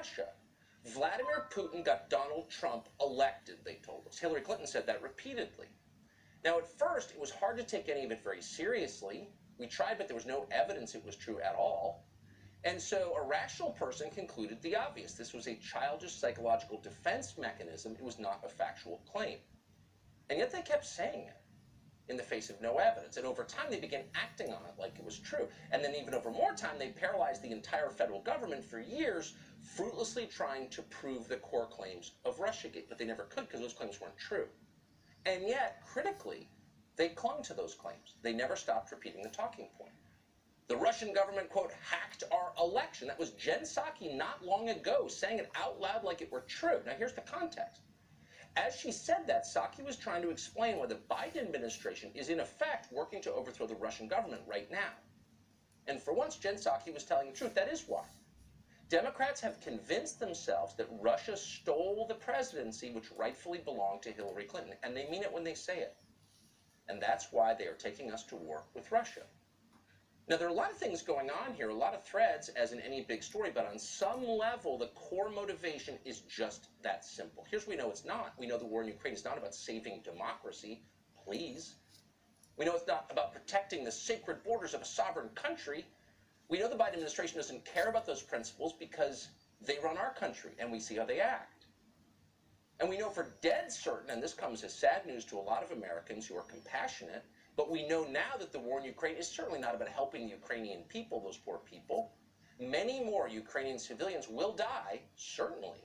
Russia. Vladimir Putin got Donald Trump elected, they told us. Hillary Clinton said that repeatedly. Now, at first, it was hard to take any of it very seriously. We tried, but there was no evidence it was true at all. And so a rational person concluded the obvious. This was a childish psychological defense mechanism. It was not a factual claim. And yet they kept saying it in the face of no evidence. And over time, they began acting on it like it was true. And then even over more time, they paralyzed the entire federal government for years, fruitlessly trying to prove the core claims of Russiagate. But they never could because those claims weren't true. And yet, critically, they clung to those claims. They never stopped repeating the talking point. The Russian government, quote, hacked our election. That was Jen Psaki not long ago saying it out loud like it were true. Now, here's the context. As she said that, Psaki was trying to explain why the Biden administration is, in effect, working to overthrow the Russian government right now. And for once, Jen Psaki was telling the truth. That is why. Democrats have convinced themselves that Russia stole the presidency, which rightfully belonged to Hillary Clinton. And they mean it when they say it. And that's why they are taking us to war with Russia. Now, there are a lot of things going on here, a lot of threads, as in any big story, but on some level, the core motivation is just that simple. Here's what we know it's not. We know the war in Ukraine is not about saving democracy, please. We know it's not about protecting the sacred borders of a sovereign country. We know the Biden administration doesn't care about those principles because they run our country, and we see how they act. And we know for dead certain, and this comes as sad news to a lot of Americans who are compassionate, but we know now that the war in Ukraine is certainly not about helping the Ukrainian people, those poor people. Many more Ukrainian civilians will die, certainly,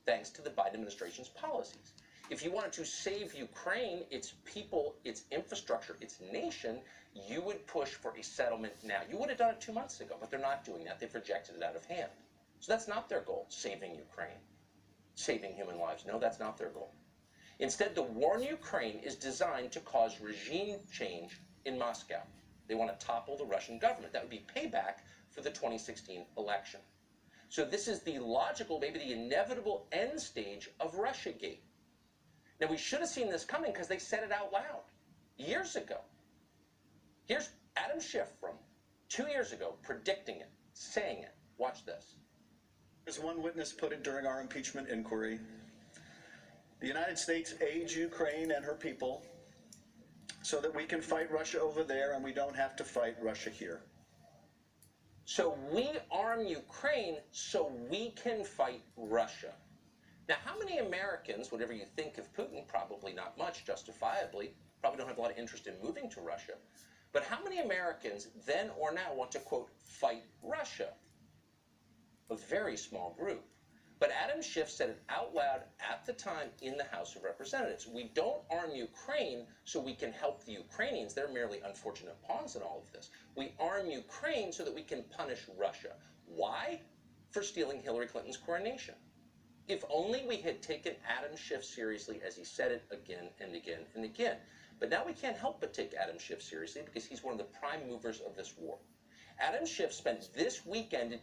thanks to the Biden administration's policies. If you wanted to save Ukraine, its people, its infrastructure, its nation, you would push for a settlement now. You would have done it 2 months ago, but they're not doing that. They've rejected it out of hand. So that's not their goal, saving Ukraine, saving human lives. No, that's not their goal. Instead, the war in Ukraine is designed to cause regime change in Moscow. They want to topple the Russian government. That would be payback for the 2016 election. So this is the logical, maybe the inevitable end stage of Russiagate. Now, we should have seen this coming because they said it out loud years ago. Here's Adam Schiff from 2 years ago predicting it, saying it. Watch this. As one witness put it during our impeachment inquiry, the United States aids Ukraine and her people so that we can fight Russia over there and we don't have to fight Russia here. So we arm Ukraine so we can fight Russia. Now, how many Americans, whatever you think of Putin, probably not much, justifiably, probably don't have a lot of interest in moving to Russia, but how many Americans then or now want to, quote, fight Russia? A very small group. But Adam Schiff said it out loud at the time in the House of Representatives. We don't arm Ukraine so we can help the Ukrainians. They're merely unfortunate pawns in all of this. We arm Ukraine so that we can punish Russia. Why? For stealing Hillary Clinton's coronation. If only we had taken Adam Schiff seriously as he said it again and again and again. But now we can't help but take Adam Schiff seriously because he's one of the prime movers of this war. Adam Schiff spent this weekend